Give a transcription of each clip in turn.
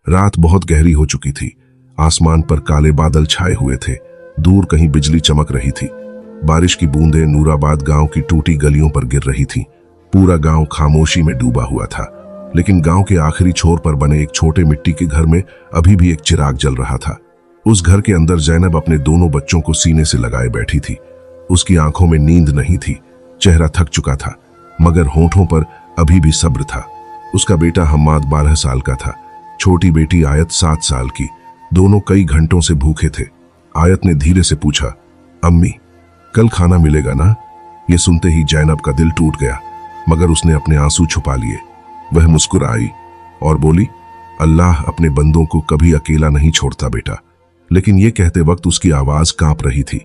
रात बहुत गहरी हो चुकी थी। आसमान पर काले बादल छाए हुए थे। दूर कहीं बिजली चमक रही थी। बारिश की बूंदें नूराबाद गांव की टूटी गलियों पर गिर रही थीं। पूरा गांव खामोशी में डूबा हुआ था, लेकिन गांव के आखिरी छोर पर बने एक छोटे मिट्टी के घर में अभी भी एक चिराग जल रहा था। उस घर के अंदर जैनब अपने दोनों बच्चों को सीने से लगाए बैठी थी। उसकी आंखों में नींद नहीं थी, चेहरा थक चुका था, मगर होठों पर अभी भी सब्र था। उसका बेटा हम्माद 12 साल का था, छोटी बेटी आयत 7 साल की। दोनों कई घंटों से भूखे थे। आयत ने धीरे से पूछा, अम्मी, कल खाना मिलेगा ना? ये सुनते ही जैनब का दिल टूट गया, मगर उसने अपने आंसू छुपा लिए। वह मुस्कुराई और बोली, अल्लाह अपने बंदों को कभी अकेला नहीं छोड़ता बेटा। लेकिन ये कहते वक्त उसकी आवाज कांप रही थी।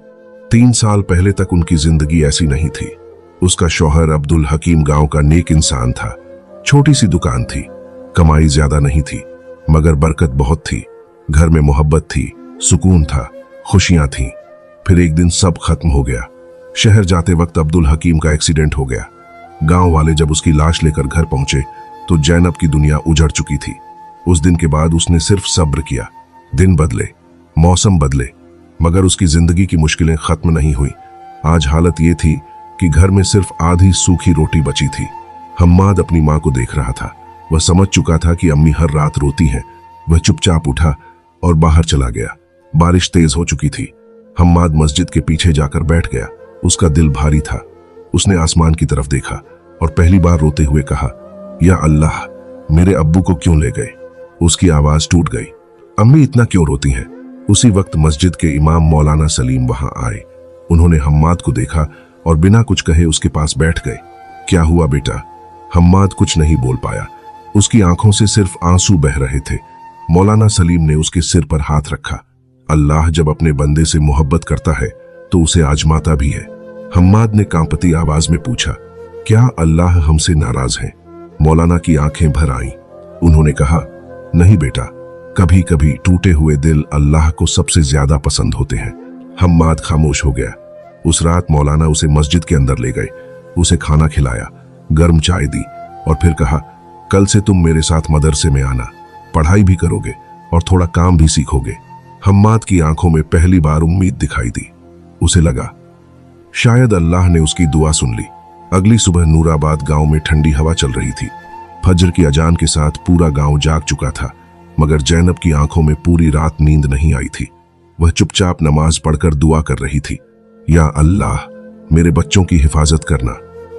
3 साल पहले तक उनकी जिंदगी ऐसी नहीं थी। उसका शौहर अब्दुल हकीम गांव का नेक इंसान था। छोटी सी दुकान थी, कमाई ज्यादा नहीं थी, मगर बरकत बहुत थी। घर में मोहब्बत थी, सुकून था, खुशियां थीं। फिर एक दिन सब खत्म हो गया। शहर जाते वक्त अब्दुल हकीम का एक्सीडेंट हो गया। गांव वाले जब उसकी लाश लेकर घर पहुंचे तो जैनब की दुनिया उजड़ चुकी थी। उस दिन के बाद उसने सिर्फ सब्र किया। दिन बदले, मौसम बदले, मगर उसकी जिंदगी की मुश्किलें खत्म नहीं हुई। आज हालत ये थी कि घर में सिर्फ आधी सूखी रोटी बची थी। हम्माद अपनी मां को देख रहा था। वह समझ चुका था कि अम्मी हर रात रोती हैं। वह चुपचाप उठा और बाहर चला गया। बारिश तेज हो चुकी थी। हम्माद मस्जिद के पीछे जाकर बैठ गया। उसका दिल भारी था। उसने आसमान की तरफ देखा और पहली बार रोते हुए कहा, या अल्लाह, मेरे अब्बू को क्यों ले गए? उसकी आवाज टूट गई। अम्मी इतना क्यों रोती हैं? उसी वक्त मस्जिद के इमाम मौलाना सलीम वहां आए। उन्होंने हम्माद को देखा और बिना कुछ कहे उसके पास बैठ गए। क्या हुआ बेटा? हम्माद कुछ नहीं बोल पाया। उसकी आंखों से सिर्फ आंसू बह रहे थे। मौलाना सलीम ने उसके सिर पर हाथ रखा। अल्लाह जब अपने बंदे से मोहब्बत करता है तो उसे आजमाता भी है। हम्माद ने कांपती आवाज में पूछा, क्या अल्लाह हमसे नाराज है? मौलाना की आंखें भर आईं। उन्होंने कहा, नहीं बेटा, कभी कभी टूटे हुए दिल अल्लाह को सबसे ज्यादा पसंद होते हैं। हम्माद खामोश हो गया। उस रात मौलाना उसे मस्जिद के अंदर ले गए। उसे खाना खिलाया, गर्म चाय दी और फिर कहा, कल से तुम मेरे साथ मदरसे में आना, पढ़ाई भी करोगे और थोड़ा काम भी सीखोगे। हम्माद की आंखों में पहली बार उम्मीद दिखाई दी। उसे लगा शायद अल्लाह ने उसकी दुआ सुन ली। अगली सुबह नूराबाद गांव में ठंडी हवा चल रही थी। फजर की अजान के साथ पूरा गांव जाग चुका था, मगर जैनब की आंखों में पूरी रात नींद नहीं आई थी। वह चुपचाप नमाज पढ़कर दुआ कर रही थी, या अल्लाह, मेरे बच्चों की हिफाजत करना।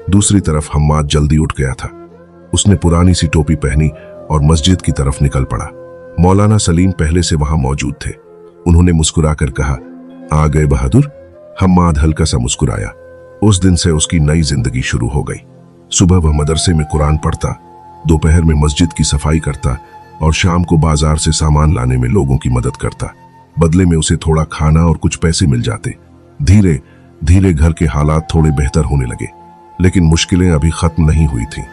दूसरी तरफ हम्माद जल्दी उठ गया था। उसने पुरानी सी टोपी पहनी और मस्जिद की तरफ निकल पड़ा। मौलाना सलीम पहले से वहां मौजूद थे। उन्होंने मुस्कुराकर कहा, आ गए बहादुर? हम्माद हल्का सा मुस्कुराया। उस दिन से उसकी नई जिंदगी शुरू हो गई। सुबह वह मदरसे में कुरान पढ़ता, दोपहर में मस्जिद की सफाई करता और शाम को बाजार से सामान लाने में लोगों की मदद करता। बदले में उसे थोड़ा खाना और कुछ पैसे मिल जाते। धीरे धीरे घर के हालात थोड़े बेहतर होने लगे, लेकिन मुश्किलें अभी खत्म नहीं हुई थीं।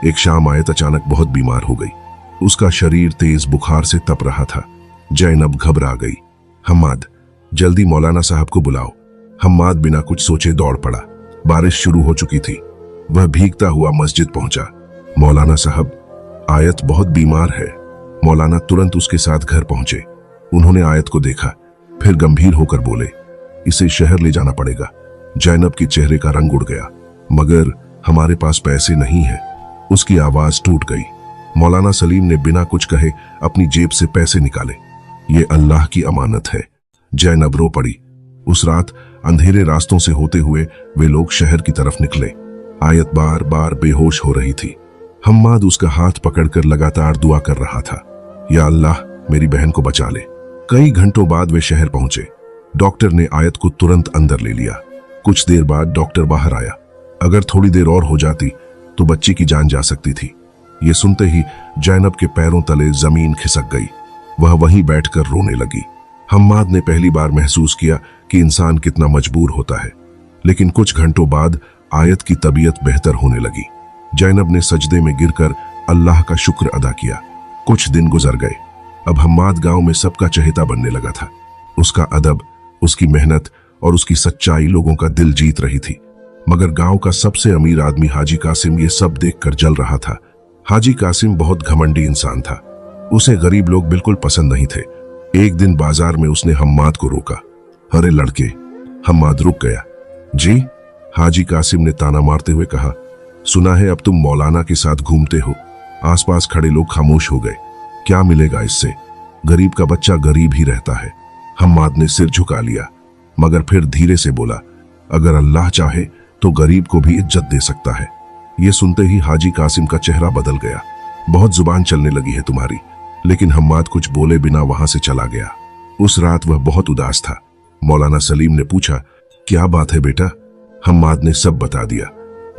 एक शाम आयत अचानक बहुत बीमार हो गई। उसका शरीर तेज बुखार से तप रहा था। जैनब घबरा गई। हम्माद, जल्दी मौलाना साहब को बुलाओ। हम्माद बिना कुछ सोचे दौड़ पड़ा। बारिश शुरू हो चुकी थी। वह भीगता हुआ मस्जिद पहुंचा। मौलाना साहब, आयत बहुत बीमार है। मौलाना तुरंत उसके साथ घर पहुंचे। उन्होंने आयत को देखा, फिर गंभीर होकर बोले, इसे शहर ले जाना पड़ेगा। जैनब के चेहरे का रंग उड़ गया। मगर हमारे पास पैसे नहीं है। उसकी आवाज टूट गई। मौलाना सलीम ने बिना कुछ कहे अपनी जेब से पैसे निकाले। ये अल्लाह की अमानत है। जैनब रो पड़ी। उस रात अंधेरे रास्तों से होते हुए वे लोग शहर की तरफ निकले। आयत बार बार बेहोश हो रही थी। हम्माद उसका हाथ पकड़कर लगातार दुआ कर रहा था, या अल्लाह, मेरी बहन को बचा ले। कई घंटों बाद वे शहर पहुंचे। डॉक्टर ने आयत को तुरंत अंदर ले लिया। कुछ देर बाद डॉक्टर बाहर आया। अगर थोड़ी देर और हो जाती तो बच्ची की जान जा सकती थी। ये सुनते ही जैनब के पैरों तले जमीन खिसक गई। वह वहीं बैठकर रोने लगी। हम्माद ने पहली बार महसूस किया कि इंसान कितना मजबूर होता है। लेकिन कुछ घंटों बाद आयत की तबीयत बेहतर होने लगी। जैनब ने सजदे में गिरकर अल्लाह का शुक्र अदा किया। कुछ दिन गुजर गए। अब हम्माद गांव में सबका चहेता बनने लगा था। उसका अदब, उसकी मेहनत और उसकी सच्चाई लोगों का दिल जीत रही थी। मगर गांव का सबसे अमीर आदमी हाजी कासिम ये सब देखकर जल रहा था। हाजी कासिम बहुत घमंडी इंसान था। उसे गरीब लोग बिल्कुल पसंद नहीं थे। एक दिन बाजार में उसने हम्माद को रोका। अरे लड़के, हम्माद रुक गया। जी? हाजी कासिम ने ताना मारते हुए कहा, सुना है अब तुम मौलाना के साथ घूमते हो। आसपास खड़े लोग खामोश हो गए। क्या मिलेगा इससे? गरीब का बच्चा गरीब ही रहता है। हम्माद ने सिर झुका लिया, मगर फिर धीरे से बोला, अगर अल्लाह चाहे तो गरीब को भी इज्जत दे सकता है। ये सुनते ही हाजी कासिम का चेहरा बदल गया। बहुत जुबान चलने लगी है तुम्हारी। लेकिन हम्माद कुछ बोले बिना वहां से चला गया। उस रात वह बहुत उदास था। मौलाना सलीम ने पूछा, क्या बात है बेटा? हम्माद ने सब बता दिया।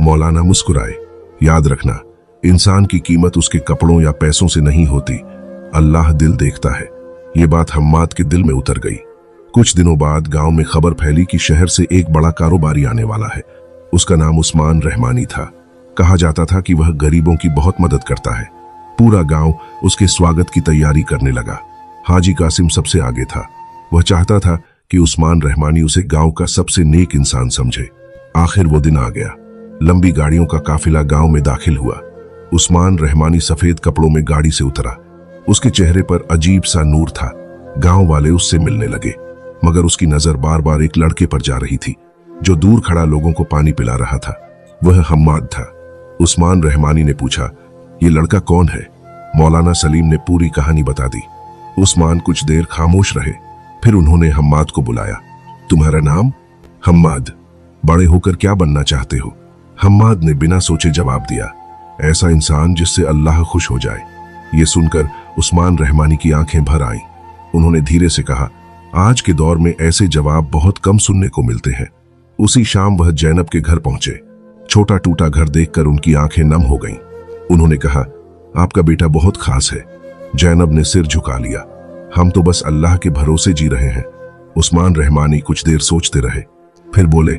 मौलाना मुस्कुराए। याद रखना, इंसान की कीमत उसके कपड़ों या पैसों से नहीं होती, अल्लाह दिल देखता है। ये बात हम्माद के दिल में उतर गई। कुछ दिनों बाद गांव में खबर फैली कि शहर से एक बड़ा कारोबारी आने वाला है। उसका नाम उस्मान रहमानी था। कहा जाता था कि वह गरीबों की बहुत मदद करता है। पूरा गांव उसके स्वागत की तैयारी करने लगा। हाजी कासिम सबसे आगे था। वह चाहता था कि उस्मान रहमानी उसे गांव का सबसे नेक इंसान समझे। आखिर वो दिन आ गया। लंबी गाड़ियों का काफिला गांव में दाखिल हुआ। उस्मान रहमानी सफेद कपड़ों में गाड़ी से उतरा। उसके चेहरे पर अजीब सा नूर था। गांव वाले उससे मिलने लगे, मगर उसकी नजर बार बार एक लड़के पर जा रही थी जो दूर खड़ा लोगों को पानी पिला रहा था। वह हम्माद था। उस्मान रहमानी ने पूछा, ये लड़का कौन है? मौलाना सलीम ने पूरी कहानी बता दी। उस्मान कुछ देर खामोश रहे, फिर उन्होंने हम्माद को बुलाया। तुम्हारा नाम? हम्माद। बड़े होकर क्या बनना चाहते हो? हम्माद ने बिना सोचे जवाब दिया, ऐसा इंसान जिससे अल्लाह खुश हो जाए। ये सुनकर उस्मान रहमानी की आंखें भर आईं। उन्होंने धीरे से कहा, आज के दौर में ऐसे जवाब बहुत कम सुनने को मिलते हैं। उसी शाम वह जैनब के घर पहुंचे। छोटा टूटा घर देखकर उनकी आंखें नम हो गईं। उन्होंने कहा, आपका बेटा बहुत खास है। जैनब ने सिर झुका लिया। हम तो बस अल्लाह के भरोसे जी रहे हैं। उस्मान रहमानी कुछ देर सोचते रहे, फिर बोले,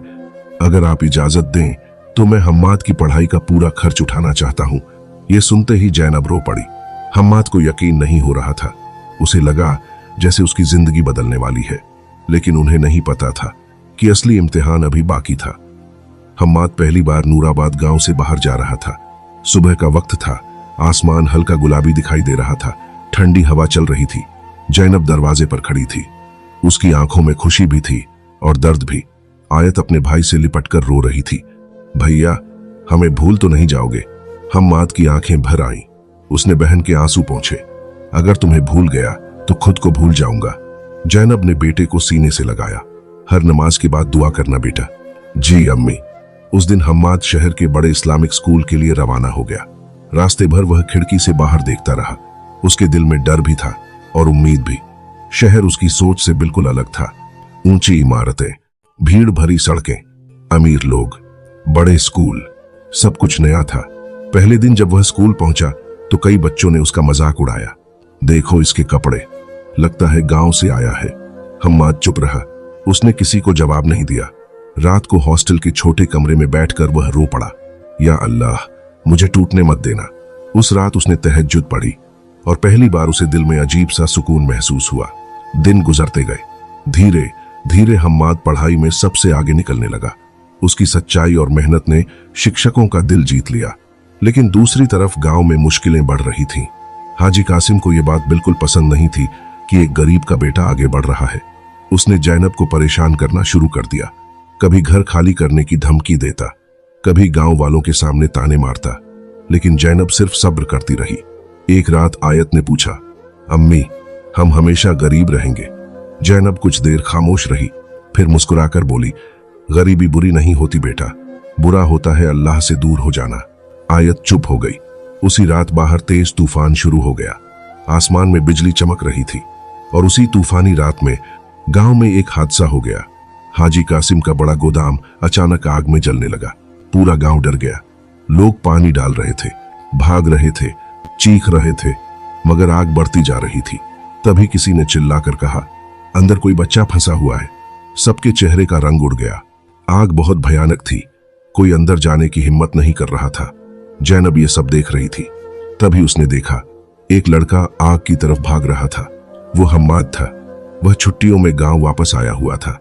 अगर आप इजाजत दें तो मैं हम्माद की पढ़ाई का पूरा खर्च उठाना चाहता हूं। यह सुनते ही जैनब रो पड़ी। हम्माद को यकीन नहीं हो रहा था। उसे लगा जैसे उसकी जिंदगी बदलने वाली है, लेकिन उन्हें नहीं पता था कि असली इम्तिहान अभी बाकी था। हम्माद पहली बार नूराबाद गांव से बाहर जा रहा था। सुबह का वक्त था। आसमान हल्का गुलाबी दिखाई दे रहा था। ठंडी हवा चल रही थी। जैनब दरवाजे पर खड़ी थी। उसकी आंखों में खुशी भी थी और दर्द भी। आयत अपने भाई से लिपटकर रो रही थी। भैया, हमें भूल तो नहीं जाओगे? हम्माद की आंखें भर आईं। उसने बहन के आंसू पोंछे। अगर तुम्हें भूल गया तो खुद को भूल जाऊंगा। जैनब ने बेटे को सीने से लगाया। हर नमाज के बाद दुआ करना बेटा। जी अम्मी। उस दिन हम्माद शहर के बड़े इस्लामिक स्कूल के लिए रवाना हो गया। रास्ते भर वह खिड़की से बाहर देखता रहा। उसके दिल में डर भी था और उम्मीद भी। शहर उसकी सोच से बिल्कुल अलग था। ऊंची इमारतें, भीड़ भरी सड़कें, अमीर लोग, बड़े स्कूल, सब कुछ नया था। पहले दिन जब वह स्कूल पहुंचा तो कई बच्चों ने उसका मजाक उड़ाया। देखो इसके कपड़े, लगता है गांव से आया है। हम्माद चुप रहा। उसने किसी को जवाब नहीं दिया। रात को हॉस्टल के छोटे कमरे में बैठकर वह रो पड़ा, या अल्लाह, मुझे टूटने मत देना। उस रात उसने तहज्जुद पढ़ी और पहली बार उसे दिल में अजीब सा सुकून महसूस हुआ। दिन गुजरते गए। धीरे धीरे हम्माद पढ़ाई में सबसे आगे निकलने लगा। उसकी सच्चाई और मेहनत ने शिक्षकों का दिल जीत लिया। लेकिन दूसरी तरफ गांव में मुश्किलें बढ़ रही थीं। हाजी कासिम को यह बात बिल्कुल पसंद नहीं थी कि एक गरीब का बेटा आगे बढ़ रहा है। उसने जैनब को परेशान करना शुरू कर दिया। कभी घर खाली करने की धमकी देता, कभी गांव वालों के सामने ताने मारता, लेकिन जैनब सिर्फ सब्र करती रही। एक रात आयत ने पूछा, अम्मी, हम हमेशा गरीब रहेंगे? जैनब कुछ देर खामोश रही, फिर मुस्कुराकर बोली, गरीबी बुरी नहीं होती बेटा, बुरा होता है अल्लाह से दूर हो जाना। आयत चुप हो गई। उसी रात बाहर तेज तूफान शुरू हो गया। आसमान में बिजली चमक रही थी और उसी तूफानी रात में गांव में एक हादसा हो गया। हाजी कासिम का बड़ा गोदाम अचानक आग में जलने लगा। पूरा गांव डर गया। लोग पानी डाल रहे थे, भाग रहे थे, चीख रहे थे, मगर आग बढ़ती जा रही थी। तभी किसी ने चिल्लाकर कहा, अंदर कोई बच्चा फंसा हुआ है। सबके चेहरे का रंग उड़ गया। आग बहुत भयानक थी। कोई अंदर जाने की हिम्मत नहीं कर रहा था। जैनब ये सब देख रही थी। तभी उसने देखा, एक लड़का आग की तरफ भाग रहा था। वो हम्माद था। वह छुट्टियों में गांव वापस आया हुआ था।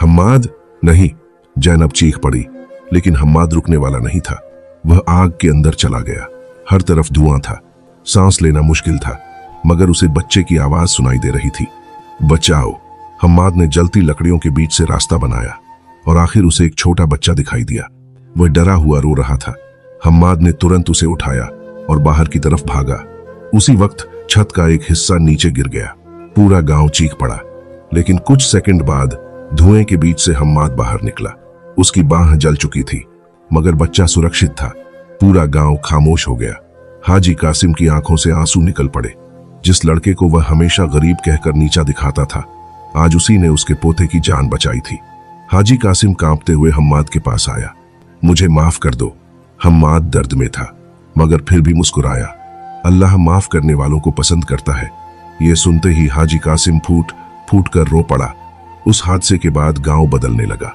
हम्माद? नहीं, जैनब चीख पड़ी, लेकिन हम्माद रुकने वाला नहीं था। वह आग के अंदर चला गया। हर तरफ धुआं था। सांस लेना मुश्किल था। मगर उसे बच्चे की आवाज सुनाई दे रही थी, बचाओ। हम्माद ने जलती लकड़ियों के बीच से रास्ता बनाया और आखिर उसे एक छोटा बच्चा दिखाई दिया। वह डरा हुआ रो रहा था। हम्माद ने तुरंत उसे उठाया और बाहर की तरफ भागा। उसी वक्त छत का एक हिस्सा नीचे गिर गया। पूरा गांव चीख पड़ा, लेकिन कुछ सेकंड बाद धुएं के बीच से हम्माद बाहर निकला। उसकी बाह जल चुकी थी, मगर बच्चा सुरक्षित था। पूरा गांव खामोश हो गया। हाजी कासिम की आंखों से आंसू निकल पड़े। जिस लड़के को वह हमेशा गरीब कहकर नीचा दिखाता था, आज उसी ने उसके पोते की जान बचाई थी। हाजी कासिम कांपते हुए हम्माद के पास आया। मुझे माफ कर दो। हम्माद दर्द में था, मगर फिर भी मुस्कुराया। अल्लाह माफ करने वालों को पसंद करता है। ये सुनते ही हाजी कासिम फूट फूट कर रो पड़ा। उस हादसे के बाद गांव बदलने लगा,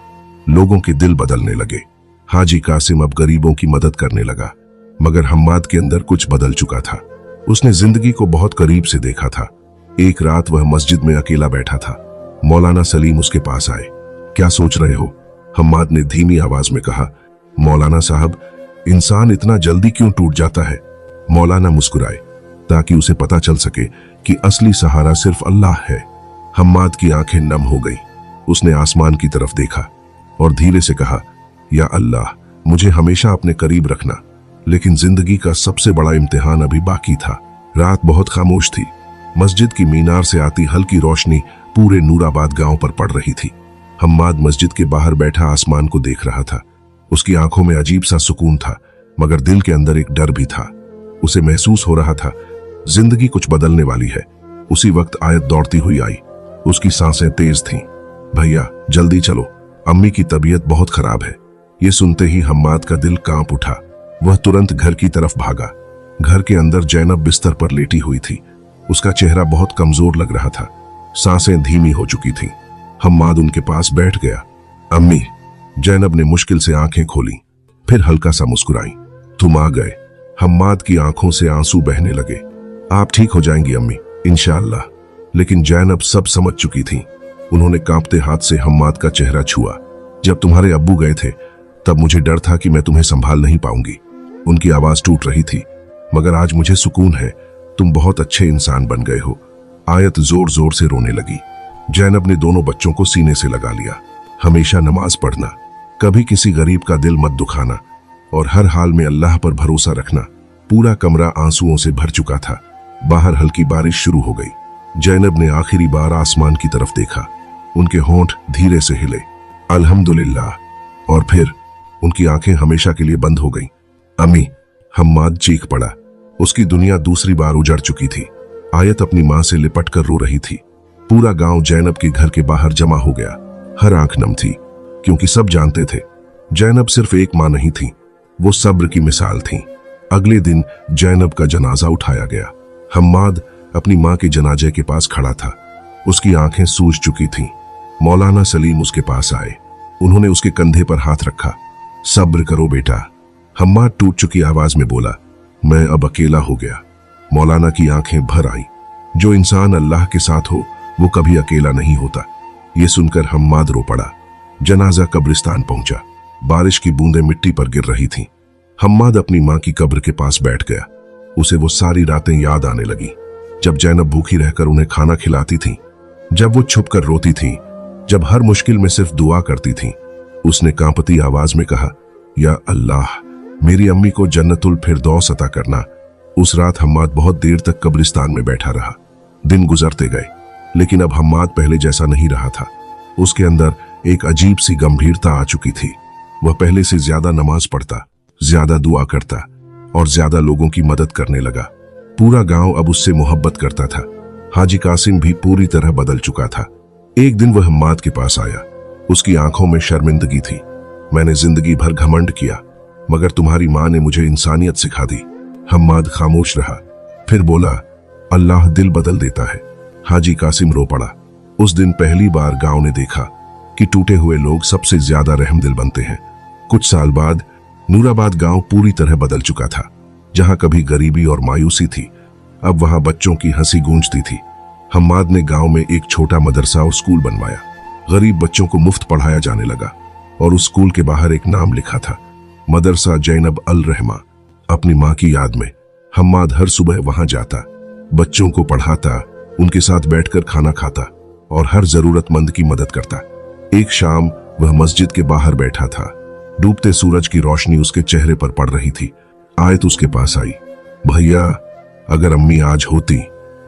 लोगों के दिल बदलने लगे। हाजी कासिम अब गरीबों की मदद करने लगा, मगर हम्माद के अंदर कुछ बदल चुका था। उसने जिंदगी को बहुत करीब से देखा था। एक रात वह मस्जिद में अकेला बैठा था। मौलाना सलीम उसके पास आए। क्या सोच रहे हो? हम्माद ने धीमी आवाज में कहा। मौलाना साहब, इंसान इतना जल्दी क्यों टूट जाता है? मौलाना मुस्कुराए, ताकि उसे पता चल सके कि असली सहारा सिर्फ अल्लाह है। हम्माद की आंखें नम हो गई। उसने आसमान की तरफ देखा और धीरे से कहा, या अल्लाह, मुझे हमेशा अपने करीब रखना। लेकिन जिंदगी का सबसे बड़ा इम्तिहान अभी बाकी था। रात बहुत खामोश थी। मस्जिद की मीनार से आती हल्की रोशनी पूरे नूराबाद गांव पर पड़ रही थी। हम्माद मस्जिद के बाहर बैठा आसमान को देख रहा था। उसकी आंखों में अजीब सा सुकून था, मगर दिल के अंदर एक डर भी था। उसे महसूस हो रहा था जिंदगी कुछ बदलने वाली है। उसी वक्त आयत दौड़ती हुई आई। उसकी सांसें तेज थीं। भैया जल्दी चलो, अम्मी की तबीयत बहुत खराब है। ये सुनते ही हम्माद का दिल कांप उठा। वह तुरंत घर की तरफ भागा। घर के अंदर जैनब बिस्तर पर लेटी हुई थी। उसका चेहरा बहुत कमजोर लग रहा था, सांसें धीमी हो चुकी थीं। हम्माद उनके पास बैठ गया। अम्मी, जैनब ने मुश्किल से आंखें खोली, फिर हल्का सा मुस्कुराई। तुम आ गए। हम्माद की आंखों से आंसू बहने लगे। आप ठीक हो जाएंगी अम्मी, इंशाअल्लाह। लेकिन जैनब सब समझ चुकी थी। उन्होंने कांपते हाथ से हम्माद का चेहरा छुआ। जब तुम्हारे अब्बू गए थे, तब मुझे डर था कि मैं तुम्हें संभाल नहीं पाऊंगी। उनकी आवाज टूट रही थी, मगर आज मुझे सुकून है। तुम बहुत अच्छे इंसान बन गए हो। आयत जोर जोर से रोने लगी। जैनब ने दोनों बच्चों को सीने से लगा लिया। हमेशा नमाज पढ़ना, कभी किसी गरीब का दिल मत दुखाना और हर हाल में अल्लाह पर भरोसा रखना। पूरा कमरा आंसुओं से भर चुका था। बाहर हल्की बारिश शुरू हो गई। जैनब ने आखिरी बार आसमान की तरफ देखा। उनके होंठ धीरे से हिले, अल्हम्दुलिल्लाह। और फिर उनकी आंखें हमेशा के लिए बंद हो गईं। अम्मी, हम्माद चीख पड़ा। उसकी दुनिया दूसरी बार उजड़ चुकी थी। आयत अपनी मां से लिपट कर रो रही थी। पूरा गांव जैनब के घर के बाहर जमा हो गया। हर आंख नम थी, क्योंकि सब जानते थे जैनब सिर्फ एक मां नहीं थी, वो सब्र की मिसाल थी। अगले दिन जैनब का जनाजा उठाया गया। हम्माद अपनी मां के जनाजे के पास खड़ा था। उसकी आंखें सूज चुकी थीं। मौलाना सलीम उसके पास आए। उन्होंने उसके कंधे पर हाथ रखा। सब्र करो बेटा, हम्माद टूट चुकी आवाज में बोला। मैं अब अकेला हो गया। मौलाना की आंखें भर आई। जो इंसान अल्लाह के साथ हो, वो कभी अकेला नहीं होता। ये सुनकर हम्माद रो पड़ा। जनाजा कब्रिस्तान पहुंचा। बारिश की बूंदें मिट्टी पर गिर रही थीं। हम्माद अपनी मां की कब्र के पास बैठ गया। उसे वो सारी रातें याद आने लगी, जब जैनब भूखी रहकर उन्हें खाना खिलाती थी, जब वो छुपकर रोती थी, जब हर मुश्किल में सिर्फ दुआ करती थी। उसने कांपती आवाज में कहा, या अल्लाह, मेरी अम्मी को जन्नतुल फिरदौस अता करना। उस रात हम्माद बहुत देर तक कब्रिस्तान में बैठा रहा। दिन गुजरते गए, लेकिन अब हम्माद पहले जैसा नहीं रहा था। उसके अंदर एक अजीब सी गंभीरता आ चुकी थी। वह पहले से ज्यादा नमाज पढ़ता, ज्यादा दुआ करता और ज्यादा लोगों की मदद करने लगा। पूरा गांव अब उससे मोहब्बत करता था। हाजी कासिम भी पूरी तरह बदल चुका था। एक दिन वह हम्माद के पास आया। उसकी आंखों में शर्मिंदगी थी। मैंने जिंदगी भर घमंड किया, मगर तुम्हारी मां ने मुझे इंसानियत सिखा दी। हम्माद खामोश रहा, फिर बोला, अल्लाह दिल बदल देता है। हाजी कासिम रो पड़ा। उस दिन पहली बार गांव ने देखा कि टूटे हुए लोग सबसे ज्यादा रहमदिल बनते हैं। कुछ साल बाद नूराबाद गांव पूरी तरह बदल चुका था। जहां कभी गरीबी और मायूसी थी, अब वहां बच्चों की हंसी गूंजती थी। हम्माद ने गांव में एक छोटा मदरसा और स्कूल बनवाया। गरीब बच्चों को मुफ्त पढ़ाया जाने लगा और उस स्कूल के बाहर एक नाम लिखा था, मदरसा जैनब अल रहमा। अपनी मां की याद में हम्माद हर सुबह वहां जाता। बच्चों को पढ़ाता, उनके साथ बैठकर खाना खाता और हर जरूरतमंद की मदद करता। एक शाम वह मस्जिद के बाहर बैठा था। डूबते सूरज की रोशनी उसके चेहरे पर पड़ रही थी। आयत उसके पास आई, भैया अगर अम्मी आज होती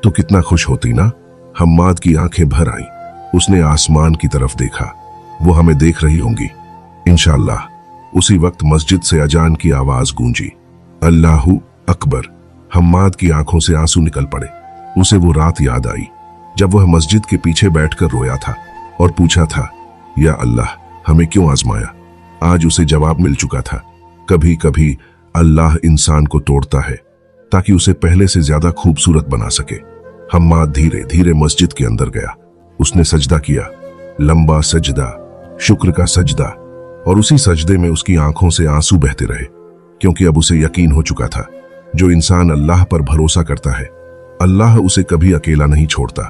तो कितना खुश होती ना। हम्माद की आंखें भर आई। उसने आसमान की तरफ देखा, वो हमें देख रही होंगी इंशाअल्लाह। उसी वक्त मस्जिद से अजान की आवाज गूंजी, अल्लाहू अकबर। हम्माद की आंखों से आंसू निकल पड़े। उसे वो रात याद आई जब वह मस्जिद के पीछे बैठकर रोया था और पूछा था, या अल्लाह हमें क्यों आजमाया। आज उसे जवाब मिल चुका था। कभी कभी अल्लाह इंसान को तोड़ता है ताकि उसे पहले से ज्यादा खूबसूरत बना सके। हम्माद धीरे धीरे मस्जिद के अंदर गया। उसने सजदा किया, लंबा सजदा, शुक्र का सजदा, और उसी सजदे में उसकी आंखों से आंसू बहते रहे, क्योंकि अब उसे यकीन हो चुका था जो इंसान अल्लाह पर भरोसा करता है, अल्लाह उसे कभी अकेला नहीं छोड़ता।